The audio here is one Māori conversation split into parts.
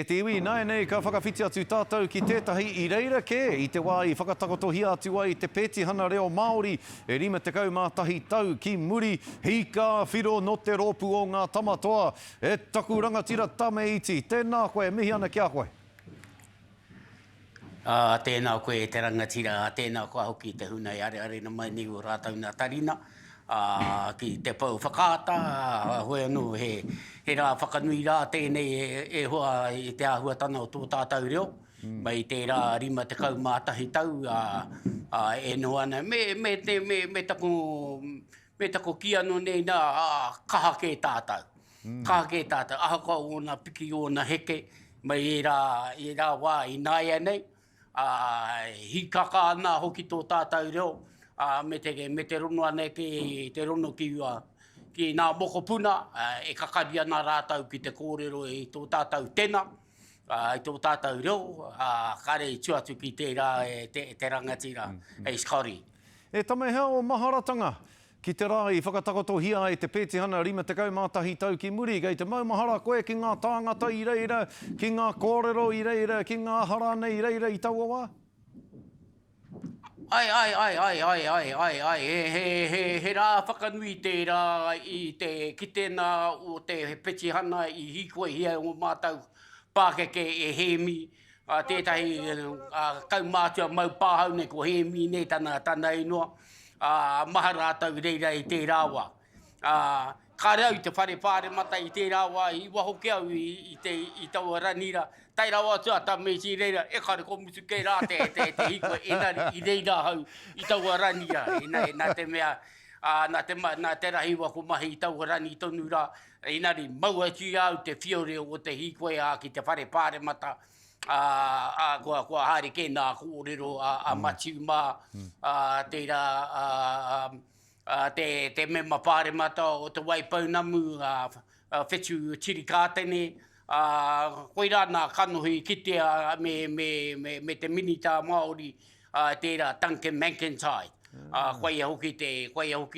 E te iwi, nei ka whakawhiti atu tātou ki tētahi i reira ke, i te wā i whakatakotohia atu ai te Pētihana reo Māori, e 51 tau ki muri, hika whiro no te rōpu o ngā tamatoa, e taku rangatira tame iti. Tēnā koe, mihi ana kia koe. Tēnā koe te rangatira, tēnā koe hoki te hunai are na mai ni o rātau nā tarina. Ki te pau whakaata, hoi anō he rā whakanui rā tēnei e hoa i te āhuatana o tō tātou reo. Mai te rā 51 tau, e no ana, me tako ki anō nei nā kaha kē tātou. Kaha kē tātou, aha koa o nā piki o nā heke, mai e rā wā i nāia nei. Hikaka ana hoki tō tātou reo. Me te rono ana ki te rono ki nā mokopuna, e kakaria nā rātau ki te kōrero i tō tātou tena, i tō tātou reo, kare i tuatu ki te rā, te rangatira, e skori. E tame hea o maharatanga ki te rā i whakatakotohia e te Pētihana 51 tau ki muri, kei te maumahara koe ki ngā tāngata i reira, ki ngā kōrero i reira, ki ngā harane i reira i taua wā? Ai, he rā whakanui te rā i te kitena o te Pētihana i hikoe hia o mātou pākeke e hemi, tētahi kaumātua mau pāhau nei ko hemi nei tana ingoa, maha rātau reira i te rāwa. Ka rau te whare mata i te rāwa i wahoke au i taua ranira, tai rawa tua ta me si reira, e kare ko musu kei rā te hiko enari i reira hau i taua ranira. Nā te mea, nā te rahiwa ko mahi i taua rani tonu rā, enari maua ki au te whiore o te hiko ki te whare mata, kua haere ke nā kōrero a matiu mā, te rā, te mema pāre mata o te waipaunamu, whetu tirikātene, koe rā nā kanohi kitea me te minita Māori, tērā Duncan McIntyre. Koe hoki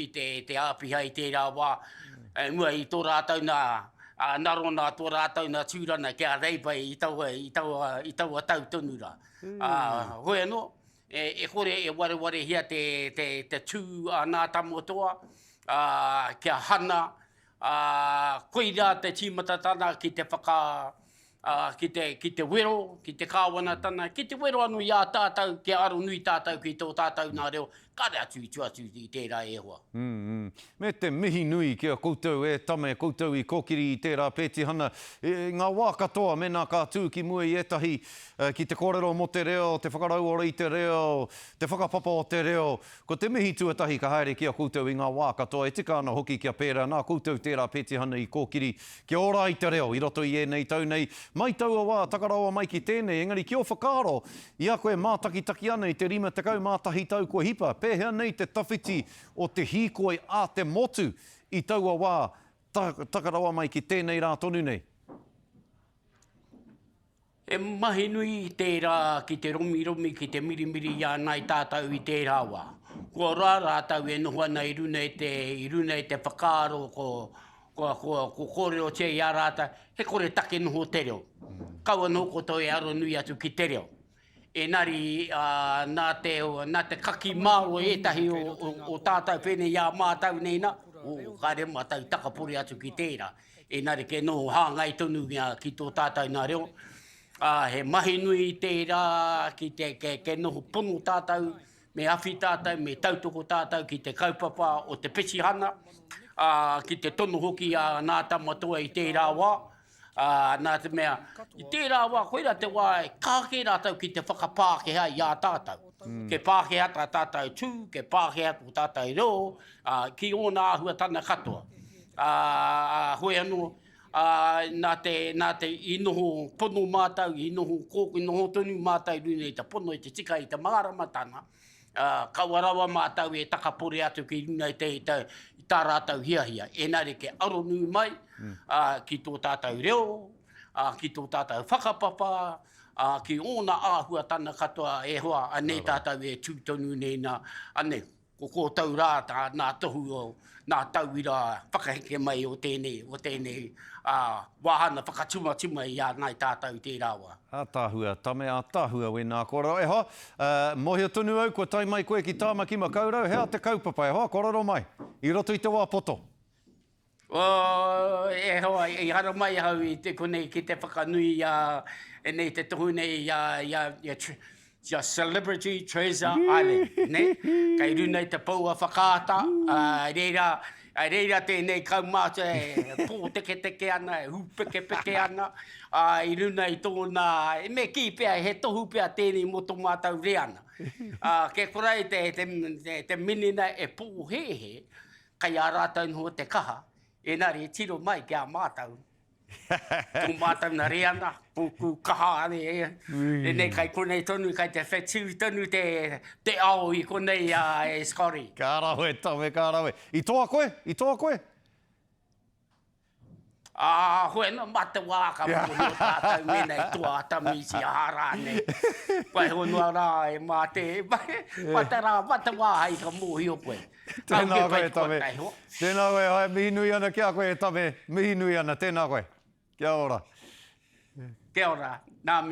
te āpiha i tērā wā, mua i tō rātau nā, narona tō rātau nā tūrana kia reipai i taua tau tonu rā. Hoi anō, e kore e ware hia te tū nā tamotoa, kia hana, koe rā te tīmata tana ki te ki te wero, ki te kāwana tana, ki te wero anu i a tātou, ki aro nui tātou ki tō tātou nā reo, kare atu i tērā e hoa. Me te mihi nui kia koutou e tame koutou i kōkiri i tērā Pētihana. Ngā wā katoa me nā kātū ki mua i etahi ki te kōrero mo te reo, te whakarauora i te reo, te whakapapa o te reo. Ko te mihi tuatahi ka haere kia koutou i ngā wā katoa, e tika ana hoki kia pēra nā koutou tērā Pētihana i kōkiri. Kia ora i te reo, i roto i nei tau nei. Mai taua wā, takaraua mai ki tēnei, engari ki o whakaro, i a koe mātakitaki ana i te 51 tau kua hipa. Pēhea nei te tawhiti o te hīkoi a te motu i taua wā, takaraua mai ki tēnei rā tonu nei. E mahi nui tērā ki te romi, ki te mirimiri ia nai tātou i tērā wā. Kua rā rātau e noho ana i runa i te whakaaro ko kōrero te i a rāta, he kore take noho te reo. Kaua no koto e aro nui atu ki te reo. Nari nā te kaki māro etahi o tātou whene i a mātau nei nā, kāre mātau takapore atu ki tērā. Nari ke noho hāngai tonu ki tō tātou nā reo. He mahi nui tērā ki ke noho pono tātou, me awhi tātou, me tautoko tātou ki te kaupapa o te Pētihana, ki te tono hoki a nā tamatoa i tērā wā. Nā te mea, i tērā wā, koera te wā, kāke rātau ki te whakapākehā i a tātou. Ke pākehā tā tātou tū, ke pākehā ko tātou reo, ki o nā ahuatana katoa. Hoi anō, nā te inoho pono mātau, inoho tonu mātau runa i te pono, i te tika, i te māramatana. Kawarawa mātau e takapore atu ki runa i tā rātau hiahia. Nari ke aro nui mai ki tō tātou reo, ki tō tātou whakapapa, ki ōna āhuatana katoa e hoa, anei tātou e tūtonu nei nā, anei ko tau rā tā nā tohu o nā tau i rā whakaheke mai o tēnei wahana whakatuma i a nai tātou tērā wā. A tāhua, tame a tāhua wena kōrero. E hoa, mohia tunu au, kua tai mai koe ki tāmaki ma kaurau, hea te kaupapa e hoa, kōrero mai, i roto i te wā poto. E hoa, i hara mai hau i te konei ki te whakanui e nei te tohu nei Celebrity Treasure Island, ne? Kai runa i te paua whakaata, reira tēnei kaumātua e pō teke ana, e hupeke ana, i runa i tōna, me ki pia, he tohu pia tēnei moto mātau reana. Ke korai te minina e pō hehe, kai a rātau nho te kaha, enari tiro mai ki a mātau. Tō mātau na reana, pōku kaha ane e. Nei kai konei tonu, kai te whetū tonu te ao i konei e skori. Ka rawe, tame, ka rawe. I toa koe? I toa koe? Hoi no mata wā ka mō tātou mena i toa tamisi a hara nei. Pai honua rā e mā te, mata wā hei ka mōhi o koe. Tēnā koe, tame. Tēnā koe, hai, mihi nui ana kia koe, tame. Mihi nui ana, tēnā koe. Kia ora. Kia ora, nā mi.